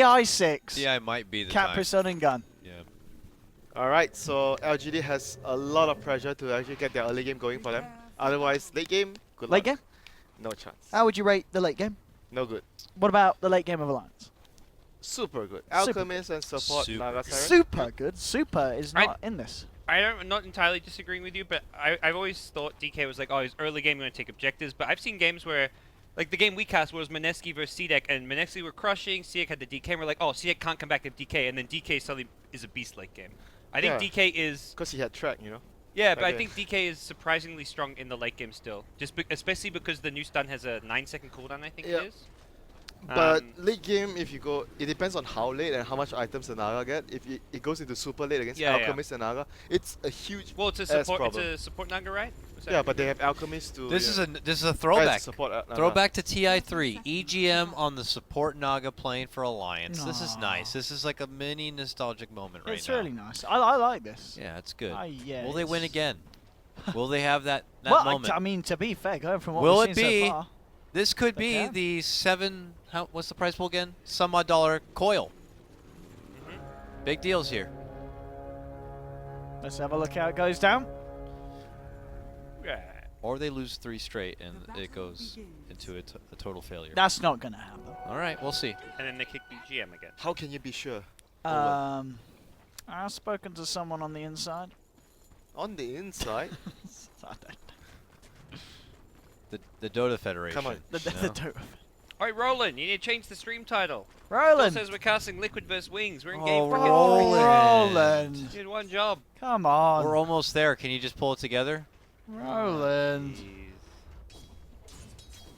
I6. DI might be the Caprice time. on and gun. Yeah. Alright, so LGD has a lot of pressure to actually get their early game going for them. Otherwise, late game, good luck. Late game? No chance. How would you rate the late game? No good. What about the late game of Alliance? Super good. Super Alchemist and support Super Naga good. Siren. Super good. Super is not in this. I'm not entirely disagreeing with you, but I've always thought DK was like, oh, his early game going to take objectives. But I've seen games where, like the game we cast was Mineski versus CDEC, and Mineski were crushing, CDEC had the DK, and we're like, oh, CDEC can't come back to DK, and then DK suddenly is a beast late game. I think DK is... Because he had track, you know? Yeah, but I think DK is surprisingly strong in the late game still. Especially because the new stun has a 9-second cooldown, I think it is. But late game, if you go, it depends on how late and how much items the Naga get. If it goes into super late against Alchemist and Naga, it's a huge it's a support Naga, right? Yeah, but they have Alchemist to... This is a throwback. Support, throwback to TI3. EGM on the support Naga playing for Alliance. This is nice. This is like a mini nostalgic moment right now. It's really nice. I like this. Yeah, it's good. Yeah, Will they win again? Will they have that moment? I mean, to be fair, going from what Will we've it seen be? so far... This could be the what's the price pool again? Some odd dollar coil. Big deals here. Let's have a look how it goes down. Yeah. Or they lose 3 straight and it goes into a total failure. That's not going to happen. All right, we'll see. And then they kick BGM again. How can you be sure? I've spoken to someone on the inside. On the inside? The Dota Federation. Come on. The Dota. Alright, Roland, you need to change the stream title. Roland! It says we're casting Liquid vs. Wings. We're in game for Roland! You did one job. Come on. We're almost there. Can you just pull it together? Roland.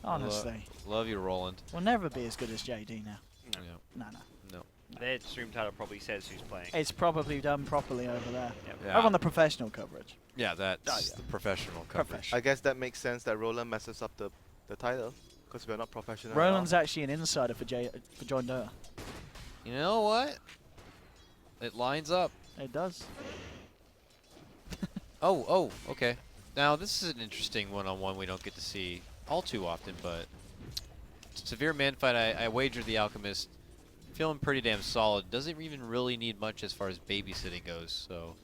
Honestly. Love you, Roland. We'll never be as good as JD now. No. No. Their stream title probably says who's playing. It's probably done properly over there. Yep. Yeah. Over on the professional coverage. Yeah, that's the professional coverage. I guess that makes sense that Roland messes up the title because we're not professional. Roland's actually an insider for John Dota. You know what? It lines up. It does. Oh, okay. Now this is an interesting one-on-one we don't get to see all too often, but severe man fight. I wagered the Alchemist. Feeling pretty damn solid. Doesn't even really need much as far as babysitting goes, so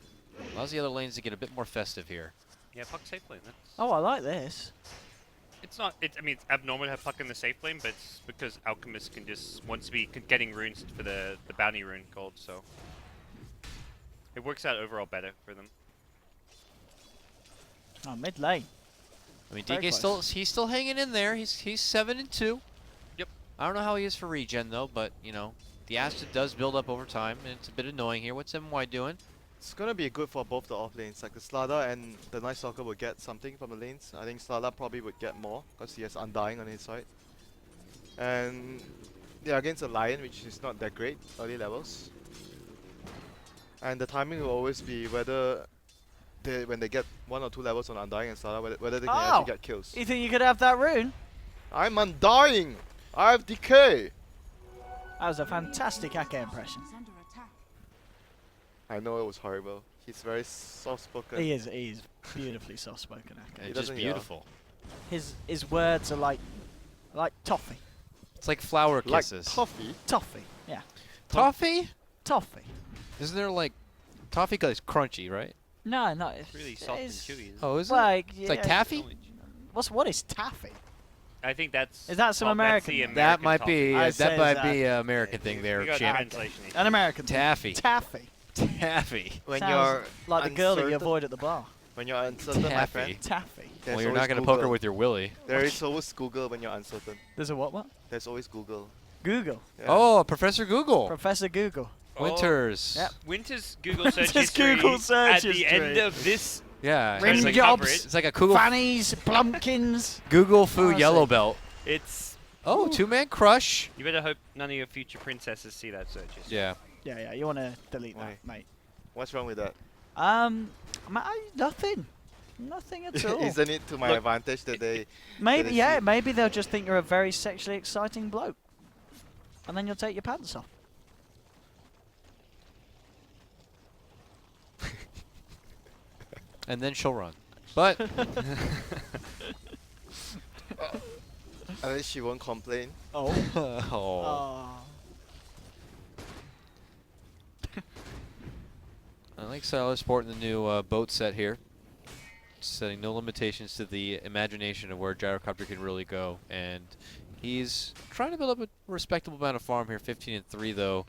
allows the other lanes to get a bit more festive here. Yeah, Puck safe lane. Oh, I like this. It's not. I mean, it's abnormal to have Puck in the safe lane, but it's because Alchemist can just wants to be getting runes for the bounty rune gold, so it works out overall better for them. Oh, mid lane. I mean, Very DK he's still hanging in there. He's 7-2. Yep. I don't know how he is for regen though, but you know, the acid does build up over time, and it's a bit annoying here. What's MY doing? It's gonna be good for both the off lanes. Like the Slada and the Night Stalker will get something from the lanes. I think Slada probably would get more because he has Undying on his side. And yeah, against a Lion, which is not that great early levels. And the timing will always be whether when they get 1 or 2 levels on Undying and Slada, whether they can actually get kills. You think you could have that rune? I'm Undying! I have decay! That was a fantastic Ake impression. I know it was horrible. He's very soft-spoken. He is beautifully soft-spoken Ake. And just beautiful. His words are like toffee. It's like flower kisses. Like toffee? Toffee, yeah. Toffee? Toffee. Isn't there like toffee? Cause it's crunchy, right? No, It's really soft and chewy. Oh, is like, it? It's like taffy? What is taffy? I think that's... Is that some American? That's the That might toffee. be that might be an American thing there, We got champ. translation issue. An American thing. Taffy. Taffy. Taffy. When Sounds you're like the girl that you uncertain- avoid at the bar. When you're uncertain, my Taffy. friend. Taffy. there's Well, you're always not gonna poke her Google. with your willy. There is always Google when you're uncertain. There's a what? There's always Google. Google. Yeah. Oh, Professor Google. Professor Google. Winters. Yep. Winter's Google search Just history Google search at the history. end of this Yeah. Rim It's like jobs. coverage. it's like a Google Fannies, plumpkins. Google Fu Honestly. yellow belt. It's... Oh, 2-man crush. You better hope none of your future princesses see that search history. Yeah. Yeah, you want to delete Why? that, mate. What's wrong with that? Nothing. Nothing at all. Isn't it to my Look, advantage that they... Maybe, they yeah, see- maybe they'll just think you're a very sexually exciting bloke. And then you'll take your pants off. And then she'll run. But At least she won't complain. Oh. oh. Like Siler sporting the new boat set here. Setting no limitations to the imagination of where Gyrocopter can really go. And he's trying to build up a respectable amount of farm here. 15-3 though.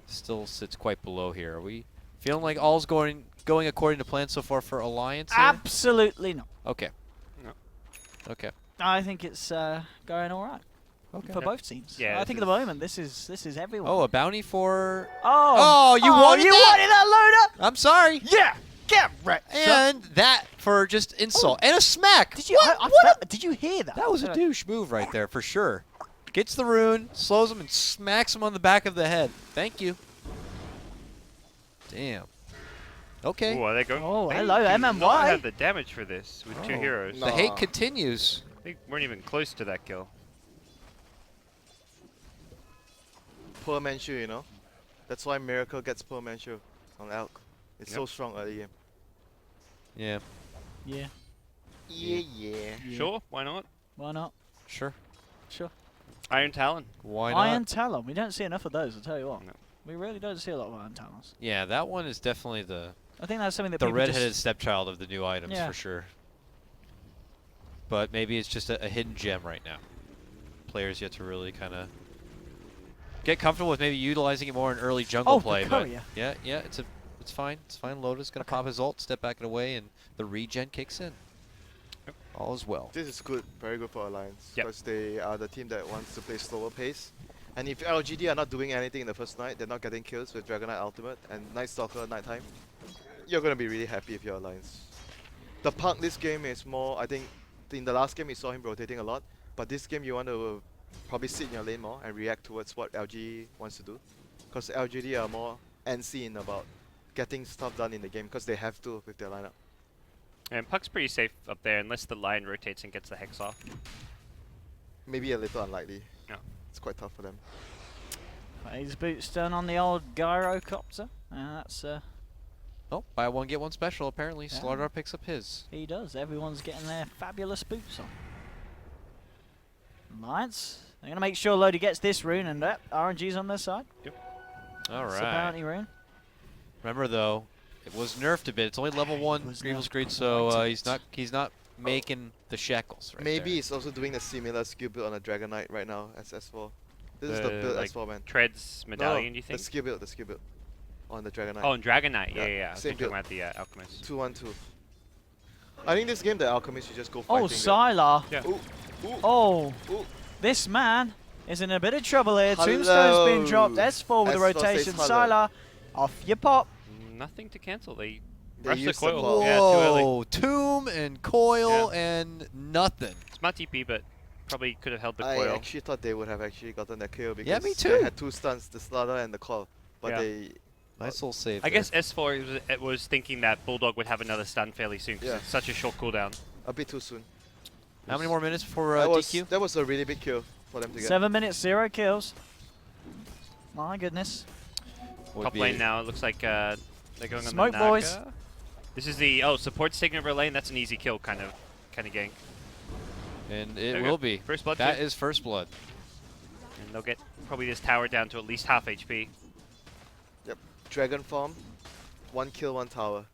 Still sits quite below here. Are we feeling like all's going according to plan so far for Alliance here? Absolutely not. Okay. No. Okay. I think it's going all right Okay. for both teams. Yeah, I think at the moment this is everyone. Oh, a bounty for... Oh, you wanted you that? wanted that loader? I'm sorry. Yeah, get wrecked. And that for just insult. And a smack. Did you? Did you hear that? That was a douche move right there, for sure. Gets the rune, slows him, and smacks him on the back of the head. Thank you. Damn. Okay. Ooh, are they going? Oh, they hello, do MMY. not have the damage for this with 2 Oh. heroes. The hate continues. They weren't even close to that kill. Poor Manchu, you know. That's why Miracle gets poor Manchu on Elk. It's so strong early game. Yeah, Yeah. Yeah. Sure, why not? Why not? sure. Sure. Iron Talon. Why not? Iron Talon. We don't see enough of those. I'll tell you what. No. We really don't see a lot of Iron Talons. Yeah, that one is definitely the I think that's something that the people redheaded just, stepchild of the new items, Yeah. for sure. But maybe it's just a hidden gem right now. Players yet to really kind of get comfortable with maybe utilizing it more in early jungle Oh, the play. But courier. yeah, it's fine. It's fine. Lotus gonna pop his ult, step back and away, and the regen kicks in. Yep. All is well. This is good, very good for Alliance. Yep. Because they are the team that wants to play slower pace. And if LGD are not doing anything in the first night, they're not getting kills with Dragon Knight Ultimate and Night Stalker nighttime, you're gonna be really happy if you're Alliance. The Punk this game is more, I think, in the last game you saw him rotating a lot, but this game you want to probably sit in your lane more and react towards what LG wants to do. Because LGD are more antsy in about getting stuff done in the game because they have to with their lineup. And Puck's pretty safe up there unless the line rotates and gets the Hex off. Maybe a little unlikely. Yeah. It's quite tough for them. His boots done on the old gyrocopter. That's Oh, buy one get one special. Apparently, Yeah. Slardar picks up his. he does. Everyone's getting their fabulous boots on. Alliance. They're gonna make sure Lodi gets this rune, and RNG's on their side. All It's right. the bounty rune. Remember though, it was nerfed a bit. It's only level 1 was Grievous nerfed Greed, quite so a he's not making the shackles right Maybe there. he's also doing a similar skill build on a Dragon Knight right now as S4. This is the build like S4, man. Treads medallion, do you think? The skill build on the Dragon Knight. Oh, and Dragon Knight. Yeah, Yeah, yeah. I was same thinking build. about the Alchemist. 2-1-2. I think this game the Alchemist should just go fighting. Oh, Sylar. Yeah. Ooh, ooh, Oh, ooh. this man is in a bit of trouble here. Hello. Tombstone's been dropped. S4 with the S4 says rotation. hello. Sylar, off you pop. Nothing to cancel. They They rushed the used the coil. coil. Yeah, too early. Whoa, Tomb and Coil and nothing. Smart TP, but probably could have held the I coil. actually thought they would have actually gotten that kill because Yeah, me they too. had 2 stuns, the Slaughter and the Coil. But Yeah. they... Nice little save. I there. guess S4 was thinking that Bulldog would have another stun fairly soon because Yeah. it's such a short cooldown. a bit too soon. How many more minutes before that was, DQ? that was a really big kill for them to get. 7 minutes, 0 kills. My goodness. Would Top be- lane now, it looks like they're going Smoke on the boys. Naga. This is the, support's taking over lane. That's an easy kill kind of gank. And There it we will go. be. First blood That too. is first blood. And they'll get probably this tower down to at least half HP. Dragon form, 1 kill, 1 tower.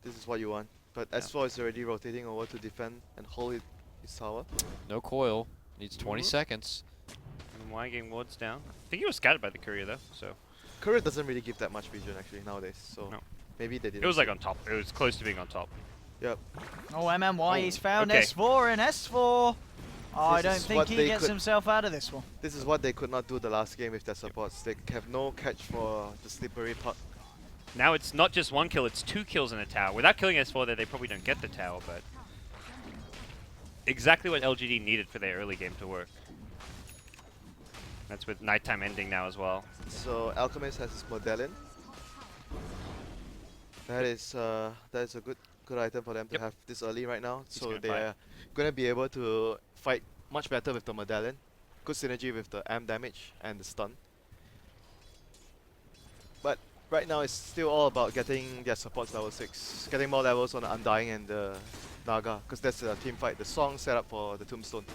This is what you want. But Yeah. S4 is already rotating over to defend and hold his tower. No coil. Needs 20 Mhm. seconds. And Y getting wards down. I think he was scattered by the courier though, so Courier doesn't really give that much vision actually nowadays, so No. maybe they didn't. it was like see. on top. It was close to being on top. Yep. Oh, MMY, Oh, he's found okay. S4 and S4. I This don't is think what he they gets could- himself out of this one. This is what they could not do the last game with their supports. They have no catch for the slippery puck. Now it's not just 1 kill, it's 2 kills in a tower. Without killing S4 there, they probably don't get the tower, but exactly what LGD needed for their early game to work. That's with nighttime ending now as well. So Alchemist has his medallion. That is a good item for them to Yep. have this early right now. He's So gonna they fight. are gonna be able to fight much better with the medallion. Good synergy with the AM damage and the stun. But right now it's still all about getting their supports level 6, getting more levels on the Undying and the Naga, because that's a team fight. The song set up for the Tombstone.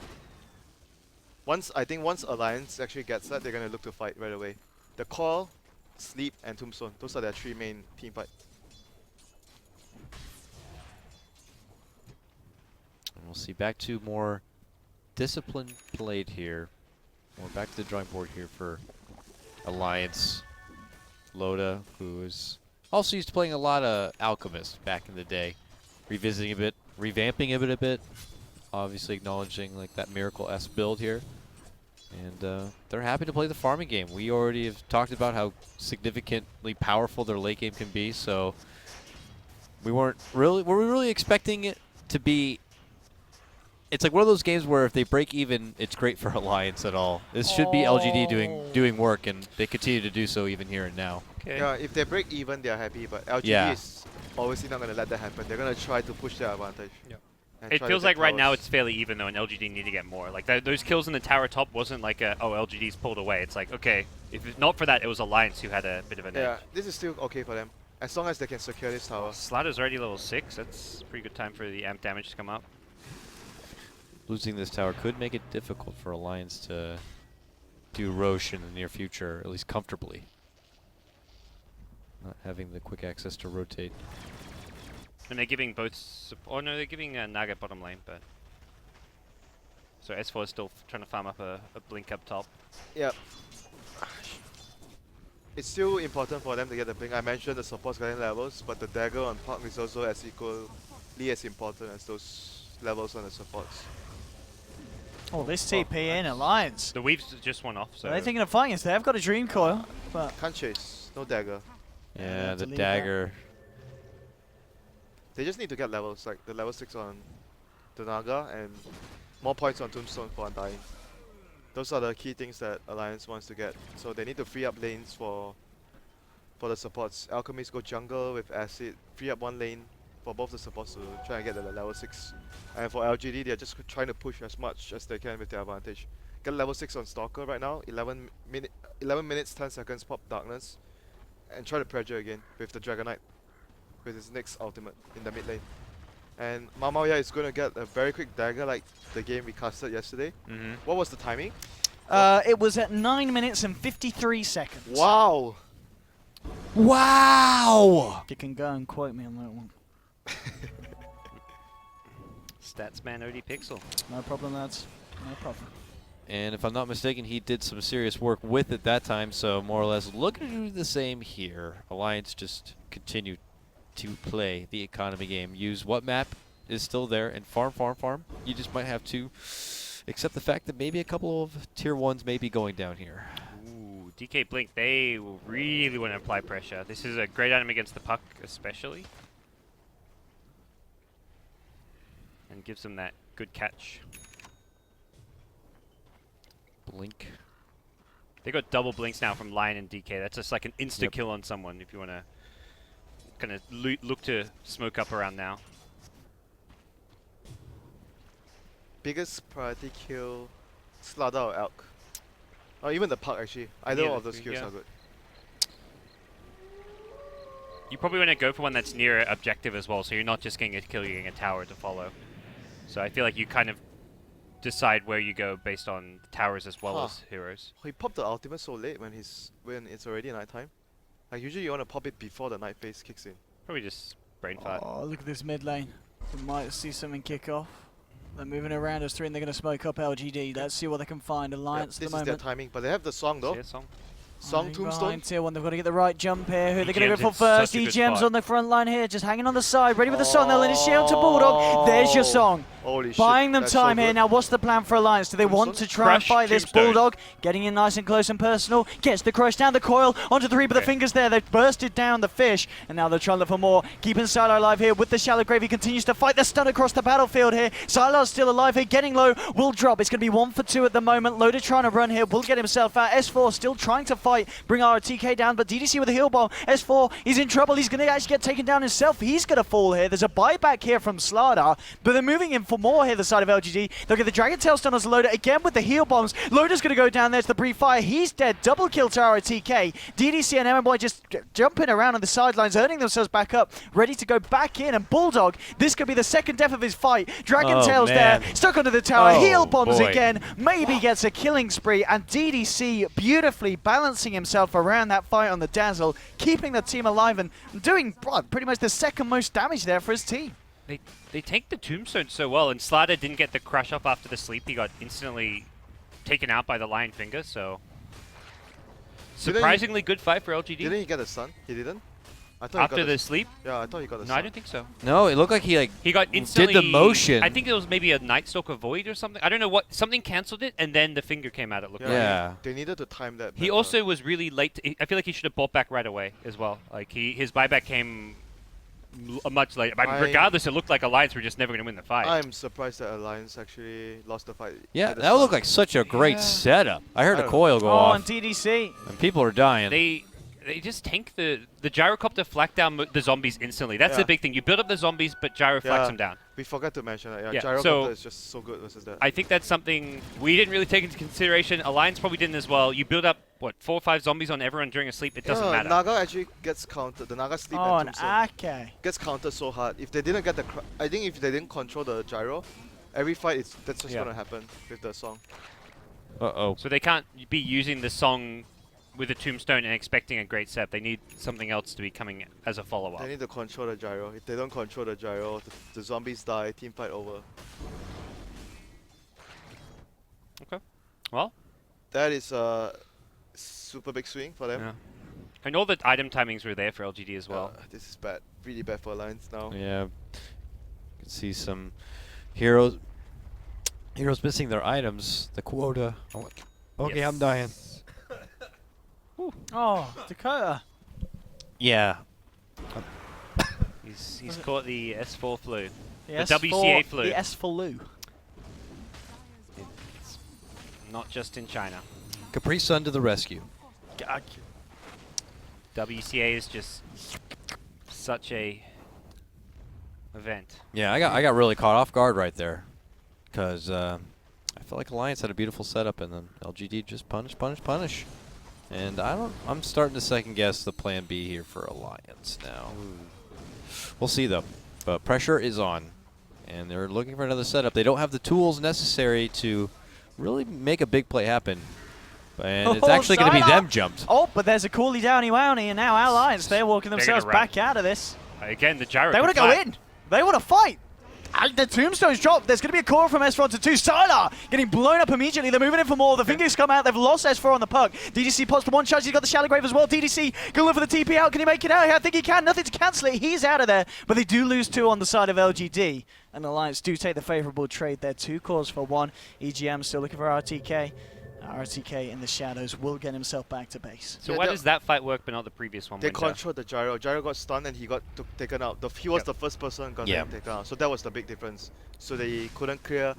I think once Alliance actually gets that, they're gonna look to fight right away. The Coil, Sleep, and Tombstone. Those are their 3 main team fight. We'll see back to more disciplined played here. We're back to the drawing board here for Alliance. Loda, who is also used to playing a lot of Alchemist back in the day. Revisiting a bit, revamping a bit. Obviously acknowledging like that Miracle-esque build here. And they're happy to play the farming game. We already have talked about how significantly powerful their late game can be, so were we really expecting it to be? It's like one of those games where if they break even, it's great for Alliance at all. This should be LGD doing work, and they continue to do so even here and now. Okay. Yeah, if they break even, they're happy, but LGD is obviously not going to let that happen. They're going to try to push their advantage. Yep. and It try to feels get like right now towers. it's fairly even though, and LGD need to get more. Like those kills in the tower top wasn't like LGD's pulled away. It's like, okay, if not for that, it was Alliance who had a bit of an Yeah, edge. this is still okay for them. As long as they can secure this tower. Slaughter's already level 6. That's a pretty good time for the amp damage to come up. Losing this tower could make it difficult for Alliance to do Roche in the near future, at least comfortably. Not having the quick access to rotate. And they're giving both... Oh no, they're giving Naga bottom lane, but... So S4 is still trying to farm up a blink up top. Yep. It's still important for them to get the blink. I mentioned the supports getting levels, but the dagger on Park is also as equally as important as those levels on the supports. Oh, this TP in Alliance. The weaves just went off, so... Are they thinking of fighting us? They've got a Dream Coil, but... Can't chase, no dagger. Yeah, the to leave dagger. They just need to get levels, like the level 6 on the Naga and more points on Tombstone for Undying. Those are the key things that Alliance wants to get. So they need to free up lanes for the supports. Alchemist go jungle with Acid, free up one lane for both the supports to try and get the level 6. And for LGD, they're just trying to push as much as they can with their advantage. Get level 6 on Stalker right now, 11 minutes, 10 seconds, pop Darkness. And try to pressure again with the Dragonite, with his next ultimate in the mid lane. And Mamauya is going to get a very quick dagger like the game we casted yesterday. Mm-hmm. What was the timing? It was at 9 minutes and 53 seconds. Wow! Wow! You can go and quote me on that one. Statsman OD Pixel. No problem, lads. No problem. And if I'm not mistaken, he did some serious work with it that time, so more or less looking to do the same here. Alliance just continue to play the economy game. Use what map is still there and farm. You just might have to accept the fact that maybe a couple of tier 1s may be going down here. Ooh, DK Blink, they will really want to apply pressure. This is a great item against the puck, especially. And gives them that good catch. Blink. They got double blinks now from Lion and DK. That's just like an insta kill on someone if you want to kind of look to smoke up around now. Biggest priority kill, Slaughter or Elk. Or even the Puck actually. Either Yeah, of those kills yeah. are good. You probably want to go for one that's near objective as well, so you're not just getting a kill, you're getting a tower to follow. So I feel like you kind of decide where you go based on towers as well as heroes. He popped the ultimate so late when it's already night time. Like usually you want to pop it before the night phase kicks in. Probably just brain fart. Oh, look at this mid lane. We might see something kick off. They're moving around us 3 and they're going to smoke up LGD. Let's see what they can find. Alliance Yep, at this the is their moment. timing, but they have the song though. See a song? Song Tombstone. Behind tier 1, they've got to get the right jump here. Who are they going to EGM's go in for first? such a good EGM's spot. on the front line here, just hanging on the side, ready with the song. They'll initiate onto Bulldog. There's your song. Holy shit. Buying them that's so time here. good. Now, what's the plan for Alliance? Do they want to try and Crush fight this Tombstone. Bulldog? Getting in nice and close and personal. Gets the crush down the coil. Onto the 3, but the fingers there. They've bursted down the fish. And now they're trying to look for more. Keeping Silo alive here with the shallow grave. He continues to fight the stun across the battlefield here. Silo's still alive here. Getting low. Will drop. It's going to be 1 for 2 at the moment. Loader trying to run here. Will get himself out. S4 still trying to fight. Bring our TK down. But DDC with a heal bomb. S4, he's in trouble. He's going to actually get taken down himself. He's going to fall here. There's a buyback here from Slada. But they're moving in for more here, the side of LGD. They'll get the Dragon Tail stun as Loader again with the heal bombs. Loader's going to go down there to the brief fire. He's dead. Double kill to our TK. DDC and MMBoy just jumping around on the sidelines, earning themselves back up, ready to go back in. And Bulldog, this could be the second death of his fight. Dragon Tail's there, stuck onto the tower. Oh, Heal bombs boy. again. Maybe gets a killing spree. And DDC beautifully balancing himself around that fight on the Dazzle, keeping the team alive and doing pretty much the second most damage there for his team. they take the tombstone so well, and Slider didn't get the crush up after the sleep. He got instantly taken out by the Lion Finger, so surprisingly good fight for LGD. Didn't he get a stun? He didn't? I thought After he got the sleep? Yeah, I thought he got a No, stun. I don't think so. No, it looked like he got instantly did the motion. I think it was maybe a Night Stalker Void or something. I don't know what. Something cancelled it, and then the finger came out. It looked like. Yeah. They needed to time that. He better. also was really late. I feel like he should have bought back right away as well. Like his buyback came much later. But regardless, it looked like Alliance were just never going to win the fight. I'm surprised that Alliance actually lost the fight. Yeah, at the that would look start. like such a great setup. I heard I a don't coil go Oh, off, and DDC. and people are dying. They just tank the gyrocopter flak down the zombies instantly. That's the big thing. You build up the zombies, but gyro flaks them down. We forgot to mention that. Yeah, Gyrocopter so is just so good versus that. I think that's something we didn't really take into consideration. Alliance probably didn't as well. You build up, what, 4 or 5 zombies on everyone during a sleep, it doesn't matter. Naga actually gets countered. The Naga sleep Oh, and an Tombstone Ake. gets countered so hard. If they didn't get the, I think if they didn't control the gyro, every fight that's just gonna happen with the song. Uh-oh. So they can't be using the song with a tombstone and expecting a great set. They need something else to be coming as a follow-up. They need to control the gyro. If they don't control the gyro, the zombies die. Team fight over. Okay. Well, That is a super big swing for them. yeah. And all the item timings were there for LGD as well. This is bad. Really bad for Alliance now. Yeah. You can see some heroes missing their items, the quota. Okay, I'm dying. Oh, Dakota. Yeah. He's caught the S4 flu. The The WCA flu. The S for Lou. It's not just in China. Capri Sun to the rescue. WCA is just such a event. Yeah, I got really caught off guard right there, because I felt like Alliance had a beautiful setup, and then LGD just punish. And I'm starting to second guess the plan B here for Alliance now. We'll see though. But pressure is on, and they're looking for another setup. They don't have the tools necessary to really make a big play happen. And it's actually going to be them jumped. Oh, but there's a Cooley Downy Wowney, and now Alliance, they're walking They're themselves gonna run. back out of this. Again, the gyro. They want to go in. They want to fight. The tombstone's dropped. There's going to be a call from S4 to 2. Sylar getting blown up immediately. They're moving in for more. The fingers come out. They've lost S4 on the puck. DDC pops to one charge. He's got the shallow grave as well. DDC going to look for the TP out. Can he make it out? I think he can. Nothing to cancel it. He's out of there. But they do lose 2 on the side of LGD. And Alliance do take the favorable trade there. 2 calls for 1. EGM still looking for RTK. RTK in the shadows will get himself back to base. So Yeah, why that- does that fight work but not the previous one? They Winter? controlled the gyro. Gyro got stunned and he got taken out. He was Yep. the first person got Yeah. taken out. So that was the big difference. So they couldn't clear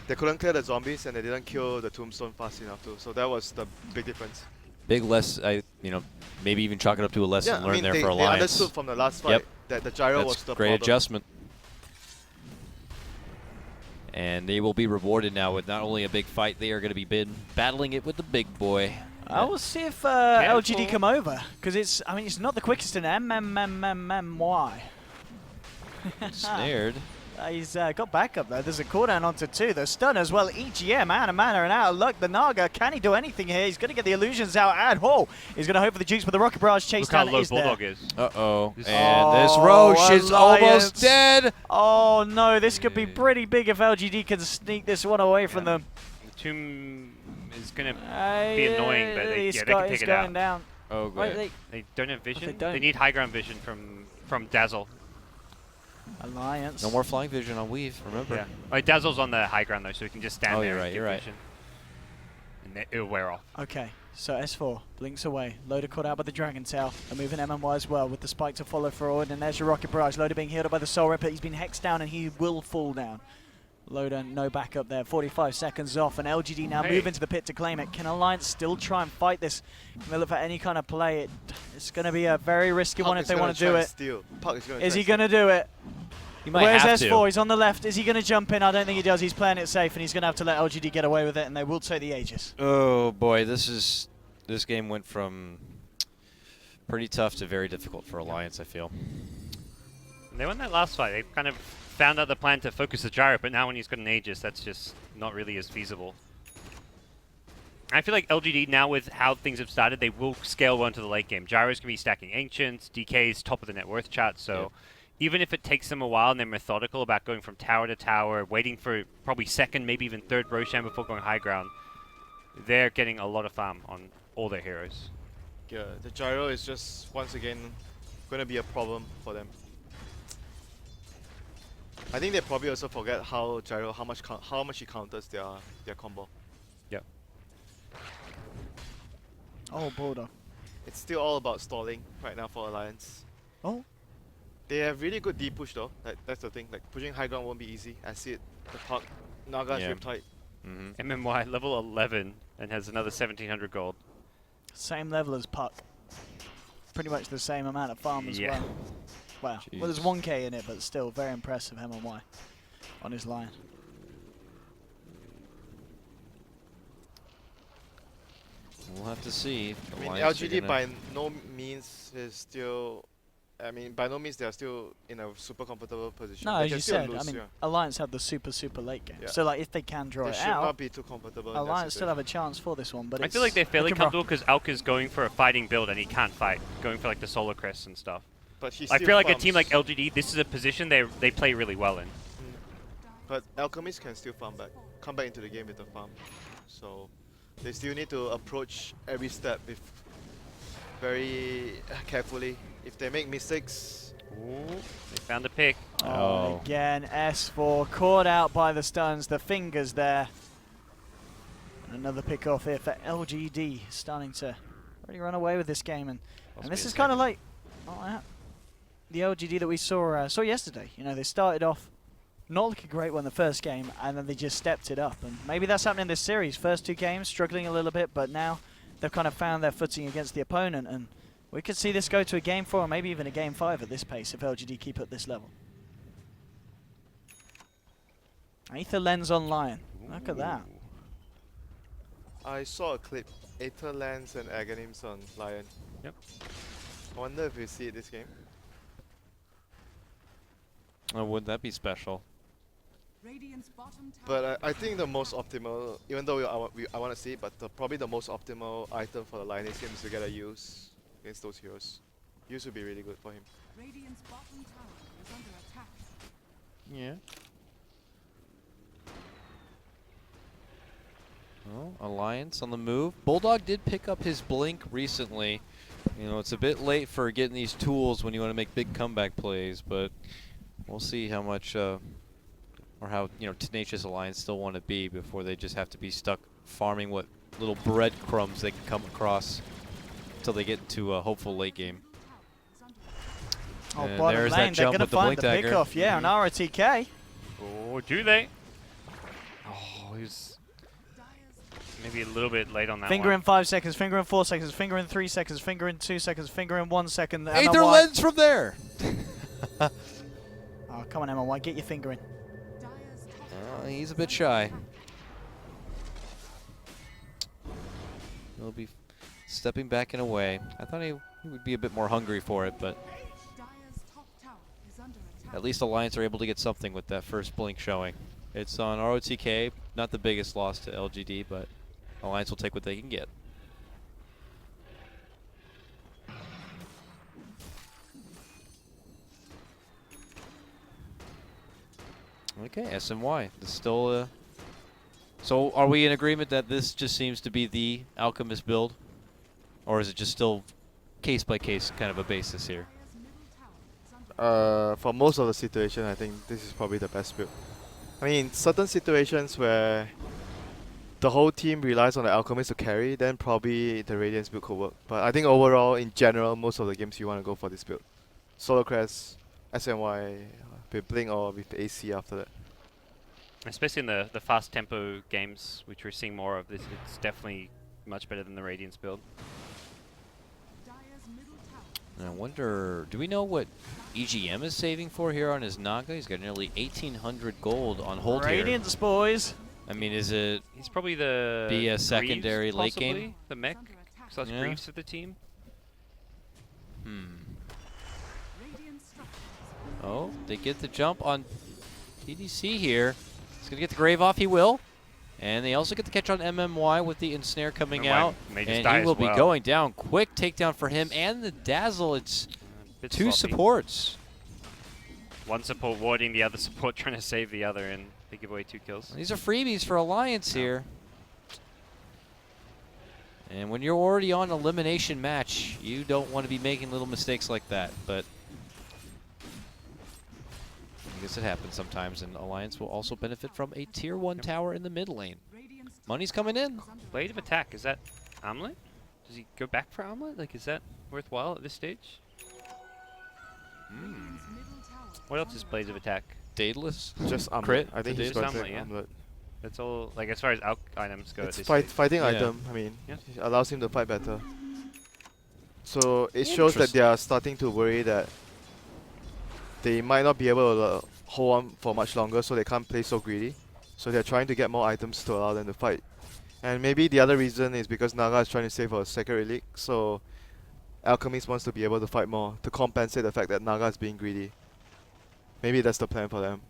the zombies and they didn't kill the tombstone fast enough too. So that was the big difference. Big maybe even chalk it up to a lesson learned there for they Alliance. understood from the last fight Yep. that the gyro That's was the great problem. adjustment. And they will be rewarded now with not only a big fight, they are going to be battling it with the big boy. I will see if LGD come over, because it's not the quickest in MMMMY. Snared. He's got backup though. There's a cooldown onto 2. The stun as well. EGM out of mana and out of luck. The Naga, can he do anything here? He's going to get the illusions out. And he's going to hope for the jukes, but the Rocket Barrage chase Look how down low is there. Bulldog is. Uh-oh. This- And this Oh, Roche is Alliance. almost dead. Oh no, this could be pretty big if LGD can sneak this one away from them. The tomb is going to be annoying, but they can take it going out. down. Oh, Wait, good. They don't have vision. don't. They need high ground vision from Dazzle. Alliance. No more flying vision on Weave, remember? Yeah. Like, Dazzle's on the high ground though, so he can just stand Oh, there you're and right, get you're right. vision. And it'll wear off. Okay, so S4 blinks away. Loader caught out by the Dragon Tail. They're moving MMY as well with the spike to follow forward. And there's your Rocket Barrage. Loader being healed by the Soul Ripper. He's been hexed down and he will fall down. Loader, no backup there. 45 seconds off. And LGD now move into the pit to claim it. Can Alliance still try and fight this? Can they look for any kind of play? It's going to be a very risky one if they want to do it. Is he going to do it? He might Where's have S4? to. He's on the left. Is he going to jump in? I don't think he does. He's playing it safe, and he's going to have to let LGD get away with it, and they will take the Aegis. Oh boy, this game went from pretty tough to very difficult for Alliance, I feel. And they won that last fight. They kind of found out the plan to focus the gyro, but now when he's got an Aegis, that's just not really as feasible. I feel like LGD now, with how things have started, they will scale well into the late game. Gyro's going to be stacking Ancients, DK's top of the net worth chart, so even if it takes them a while and they're methodical about going from tower to tower, waiting for probably second, maybe even third Roshan before going high ground, they're getting a lot of farm on all their heroes. Yeah, the gyro is just once again going to be a problem for them. I think they probably also forget how gyro, how much he counters their combo. Yep. Oh, Bulldog. It's still all about stalling right now for Alliance. Oh. They have really good D push though. That's the thing. Like pushing high ground won't be easy. I see it. The puck, Naga's Yeah. riptide. MMY level 11 and has another 1700 gold. Same level as Puck. Pretty much the same amount of farm as Yeah. well. Well, there's Jeez. 1k in it, but still very impressive MMY on his line. We'll have to see. I mean, LGD by no means is still. I mean, by no means they are still in a super comfortable position. No, They as can you still said, lose, I mean, yeah. Alliance have the super late game. Yeah. So, like, if they can draw They it should not out, be too comfortable. in that Alliance still have a situation. chance for this one. But I feel like they're fairly comfortable because Alka's going for a fighting build and he can't fight, going for like the solar crest and stuff. But he I still feel like a farms. team like LGD, this is a position they play really well in. But Alchemist can still farm back, come back into the game with the farm. So they still need to approach every step with very carefully. If they make mistakes, Ooh, they found a pick. Oh. Again, S4 caught out by the stuns, the fingers there. And another pick off here for LGD, starting to really run away with this game. And this is kind of like the LGD that we saw yesterday. You know, they started off not looking great when the first game, and then they just stepped it up. And maybe that's happening in this series. First two games struggling a little bit, but now they've kind of found their footing against the opponent. And we could see this go to a game 4 or maybe even a game 5 at this pace if LGD keep at this level. Aether Lens on Lion. Look at that. I saw a clip. Aether Lens and Aghanims on Lion. Yep. I wonder if we see it this game. Oh, wouldn't that be special? But I think the most optimal, even though I want to see it, but probably the most optimal item for the Lioness game is to get a use against those heroes. Use would be really good for him. Radiant's bottom tower is under attack. Yeah. Well, Alliance on the move. Bulldog did pick up his blink recently. You know, it's a bit late for getting these tools when you want to make big comeback plays, but we'll see how much or how, you know, tenacious Alliance still want to be before they just have to be stuck farming what little breadcrumbs they can come across until they get into a hopeful late game. Oh, And bottom there's lane, that they're jump going to with the find blink the dagger. pick off. Yeah, an ROTK. Oh, do they? Oh, he's maybe a little bit late on that Finger one. in 5 seconds, finger in 4 seconds, finger in 3 seconds, finger in 2 seconds, finger in 1 second. Aether MLY. Lens from there! Oh, come on, MLY, get your finger in. Dire's top He's a bit shy. He'll be stepping back and away. I thought he would be a bit more hungry for it, but Dire's top tower is under attack. at least Alliance are able to get something with that first blink showing. It's on ROTK, not the biggest loss to LGD, but Alliance will take what they can get. Okay, SMY. This still. So, are we in agreement that this just seems to be the Alchemist build, or is it just still case by case kind of a basis here? Dire's middle tower is under For most of the situation, I think this is probably the best build. I mean, certain situations where the whole team relies on the Alchemist to carry, then probably the Radiance build could work. But I think overall, in general, most of the games you want to go for this build. Solar Crest, SNY, with Blink or with AC after that. Especially in the fast tempo games, which we're seeing more of. This, it's definitely much better than the Radiance build. Dire's middle tower. And I wonder, do we know what EGM is saving for here on his Naga? He's got nearly 1,800 gold on hold here. Radiance, boys. I mean, is it He's probably the Be a Greaves, secondary late game? possibly, the mech. Under attack. So that's Yeah. Greaves of the team. Radiant structures. Oh, they get the jump on TDC here. He's going to get the Grave off, he will. And they also get the catch on MMY with the Ensnare coming MMY out. may just And die he as will be well. going down. Quick takedown for him and the Dazzle. It's Bit two sloppy. supports. one support warding, the other support trying to save the other, and they give away 2 kills. These are freebies for Alliance here. And when you're already on an elimination match, you don't want to be making little mistakes like that. But I guess it happens sometimes, and Alliance will also benefit from a tier 1 tower in the mid lane. Radiant's top Money's coming in. is under Blade of Attack, is that Armlet? Does he go back for Armlet? Like, is that worthwhile at this stage? Radiant's middle tower What else is Blades of Attack? Daedalus. Just Armlet. Crit I think to he's Daedalus? going to Just take Armlet, yeah. Armlet. That's all, like, as far as items go at It's this stage. fighting Yeah. item. I mean, Yeah. it allows him to fight better. So it shows that they are starting to worry that they might not be able to hold on for much longer, so they can't play so greedy. So they're trying to get more items to allow them to fight. And maybe the other reason is because Naga is trying to save for a second relic, so Alchemist wants to be able to fight more to compensate the fact that Naga is being greedy. Maybe that's the plan for them.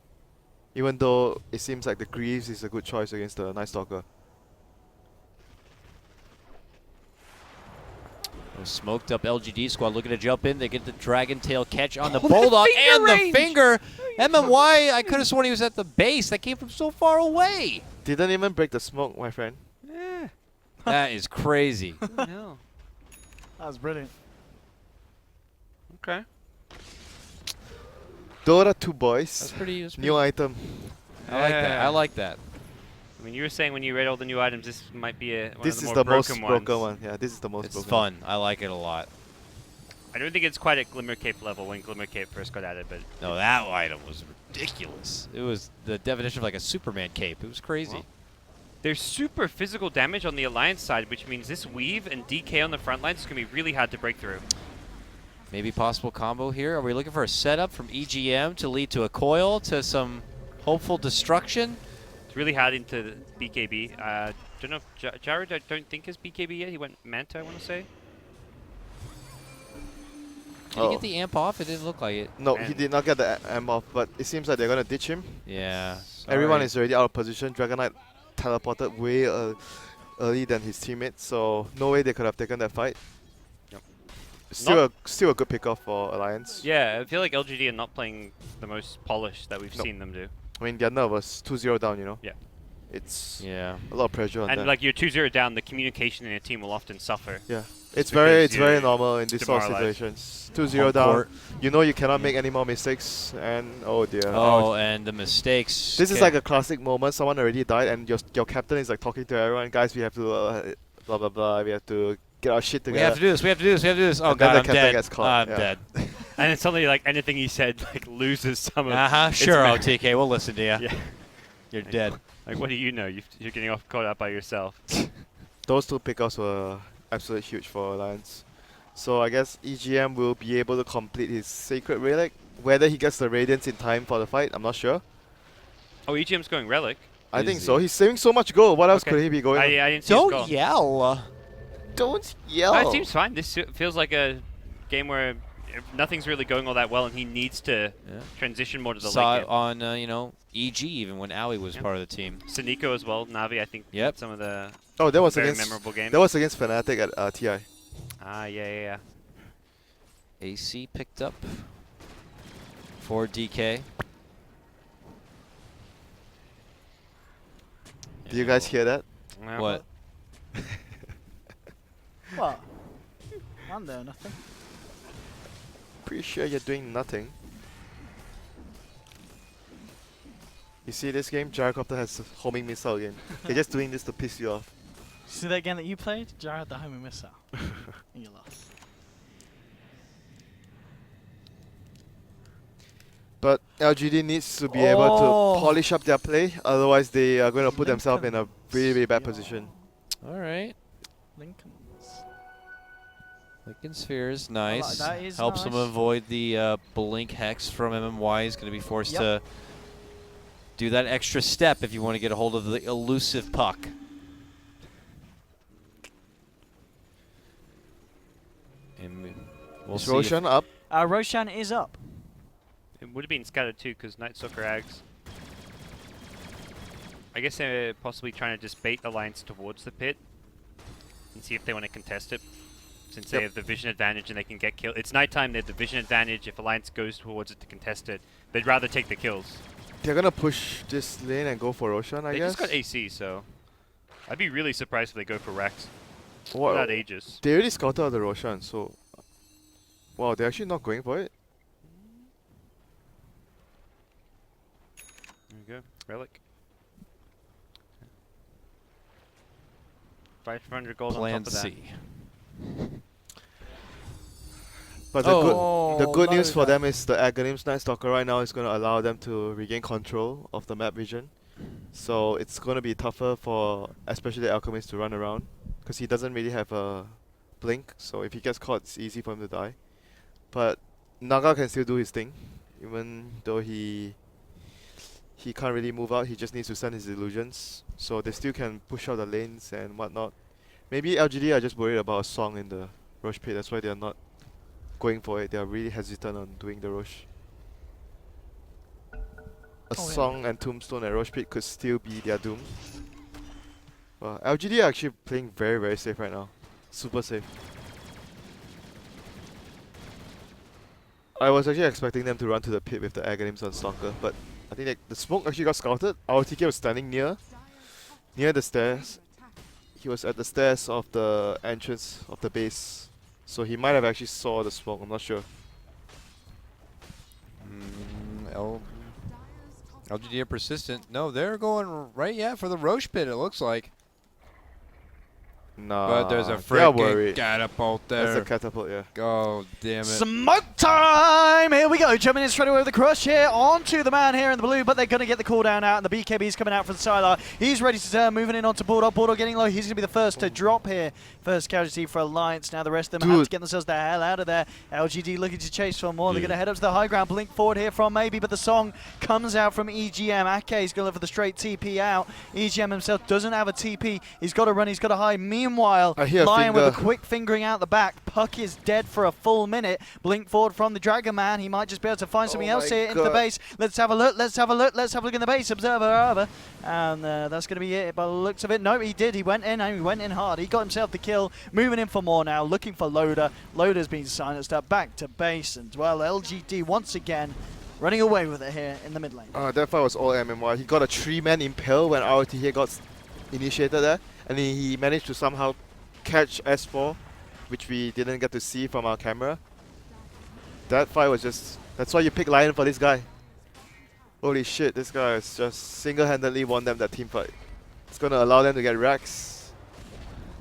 Even though it seems like the Greaves is a good choice against the Night Stalker. Smoked up LGD squad looking to jump in. They get the Dragon Tail catch on the Oh, Bulldog finger and range! the finger. MMY, I could have sworn he was at the base. That came from so far away. Didn't even break the smoke, my friend. Yeah. That is crazy. No. That was brilliant. Okay. Dota-chu boys. That's pretty. New item. I like that. I Yeah. like that. I mean, you were saying when you read all the new items, this might be one This of the is more the most broken broken ones. one. Yeah, this is the most It's broken fun. I like it a lot. I don't think it's quite at Glimmer Cape level when Glimmer Cape first got added, but No, that item was ridiculous. It was the definition of like a Superman cape. It was crazy. Well, there's super physical damage on the Alliance side, which means this weave and DK on the front lines is going to be really hard to break through. Maybe possible combo here. Are we looking for a setup from EGM to lead to a coil to some hopeful destruction? It's really hard into the BKB. Don't know if Jared, I don't think is BKB yet. He went Manta, I want to say. Did he get the amp off? It didn't look like it. No, he And- did not get the amp off, but it seems like they're gonna ditch him. Yeah. Everyone sorry. is already out of position. Dragon Knight teleported way early than his teammates, so no way they could have taken that fight. Yep. Still a good pickoff for Alliance. Yeah, I feel like LGD are not playing the most polished that we've No. seen them do. I mean, they're nervous. 2-0 down, you know. Yeah. It's Yeah. a lot of pressure on And them. like you're 2-0 down, the communication in a team will often suffer. yeah, it's because very you're normal in these sort of demoralized. situations. 2-0 Home down. court. You know you cannot make any more mistakes, and oh dear. Oh, and the mistakes. This is like a classic moment. Someone already died, and your captain is like talking to everyone. Guys, we have to blah blah blah. We have to get our shit We together. have to do this. We have to do this. We have to do this. Oh And then God, the I'm captain dead. gets caught, I'm yeah. dead. And then suddenly, like anything he said, like loses some of. its Sure, merit. OTK. We'll listen to you. Yeah. You're dead. Like, what do you know? You're getting caught up by yourself. Those two pickups were absolutely huge for Alliance. So I guess EGM will be able to complete his Sacred Relic. Whether he gets the Radiance in time for the fight, I'm not sure. Oh, EGM's going Relic. I Is think he? so. He's saving so much gold. What else Okay. could he be going? I didn't see his Don't goal. yell. Don't yell. It seems fine. This feels like a game where nothing's really going all that well, and he needs to Yeah. transition more to the Saw late it game. on EG even when Owie was Yeah. part of the team. Saniko as well. Navi, I think. Yep. Some of the Oh, that was very against memorable games. that was against Fnatic at TI. Yeah. AC picked up for DK. Do you guys hear that? Well, What? What? I'm there, nothing. Pretty sure you're doing nothing. You see this game? Gyrocopter has a homing missile again. They're just doing this to piss you off. See that game that you played? Jar had the homing missile. And you lost. But LGD needs to be able to polish up their play, otherwise they are going to put themselves in a really, really bad position. All right. Lincoln's. Lincoln Sphere is nice. that is Helps them nice. avoid the Blink Hex from MMY. He's going to be forced Yep. to do that extra step if you want to get a hold of the elusive puck. And we'll Is see. if- Roshan up? Roshan is up. it would have been scattered too, because Night Stalker Ags. I guess they're possibly trying to just bait Alliance towards the pit and see if they want to contest it. since they have the vision advantage and they can get killed. It's nighttime, they have the vision advantage. If Alliance goes towards it to contest it, they'd rather take the kills. They're gonna push this lane and go for Roshan, I They guess. just got AC, so I'd be really surprised if they go for Rex. What- Without Aegis. They already scouted out the Roshan, so... Wow, they're actually not going for it? There you go, Relic. 500 gold Plan on top of that. C. But the good news for them is the Aghanim's Night Stalker right now is going to allow them to regain control of the map vision. So it's going to be tougher for especially the Alchemist to run around, because he doesn't really have a blink, so if he gets caught it's easy for him to die. But Naga can still do his thing, even though he can't really move out, he just needs to send his illusions. So they still can push out the lanes and whatnot. Maybe LGD are just worried about a song in the Rosh pit, that's why they are not going for it. They are really hesitant on doing the Rosh. A song and Tombstone at Rosh pit could still be their doom. Well, LGD are actually playing very, very safe right now. Super safe. I was actually expecting them to run to the pit with the Aghanims on Stalker, but I think the smoke actually got scouted. Our TK was standing near the stairs. He was at the stairs of the entrance of the base, so he might have actually saw the smoke, I'm not sure. LGD are persistent. No, they're going right, for the Roche pit, it looks like. Nah, But there's a they're freaking worried. catapult there. That's a catapult, yeah. Oh, damn it. Smoke time! Here we go, jumping in straight away with the crush here onto the man here in the blue, but they're going to get the cooldown out, and the BKB's coming out from Sylar. He's ready to turn, moving in onto Bulldog. Bulldog getting low, he's going to be the first to drop here. First casualty for Alliance. Now the rest of them have to get themselves the hell out of there. LGD looking to chase for more. They're going to head up to the high ground, blink forward here from maybe, but the song comes out from EGM. Ake's going to look for the straight TP out. EGM himself doesn't have a TP. He's got to run, he's got to hide. Meanwhile, I hear Lion with a finger. quick fingering out the back. Puck is dead for a full minute. Blink forward from the Dragon Man. He might just be able to find something else my here into the God. base. Let's have a look. Let's have a look. Let's have a look in the base. Observer over. And that's going to be it by the looks of it. No, he did. He went in and he went in hard. He got himself the kill. Moving in for more now. Looking for Loader. Loader's been silenced up. Back to base. And well, LGD once again running away with it here in the mid lane. That fight was all MMY. He got a 3-man impale when ROTH got initiated there, and he managed to somehow catch S4, which we didn't get to see from our camera. That fight was just... That's why you pick Lion for this guy. Holy shit, this guy has just single-handedly won them that team fight. It's gonna allow them to get racks.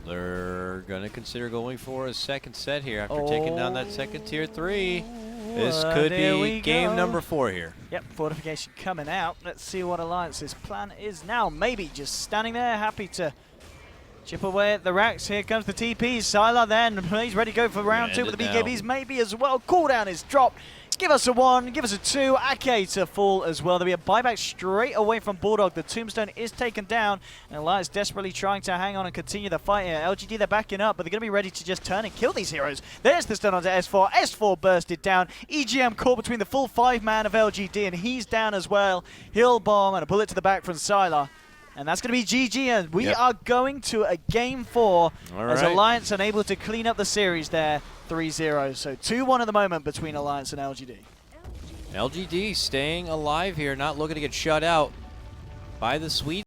They're going to consider going for a second set here after taking down that second tier 3. This could there be we game go. number 4 here. Yep, fortification coming out. Let's see what Alliance's plan is now. Maybe just standing there, happy to chip away at the racks. Here comes the TP. Sylar then, he's ready to go for round 2 with the end it BKBs maybe as well. Cooldown is dropped. Give us a 1, give us a 2. Ake to fall as well. There'll be a buyback straight away from Bulldog. The Tombstone is taken down, and Alliance desperately trying to hang on and continue the fight here. LGD, they're backing up, but they're going to be ready to just turn and kill these heroes. There's the stun onto S4. S4 bursted down. EGM caught between the full 5-man of LGD, and he's down as well. Hill bomb and a bullet to the back from Sylar. And that's going to be GG, and we are going to a game 4 as Alliance unable to clean up the series there, 3-0. So 2-1 at the moment between Alliance and LGD. LGD staying alive here, not looking to get shut out by the Swedes.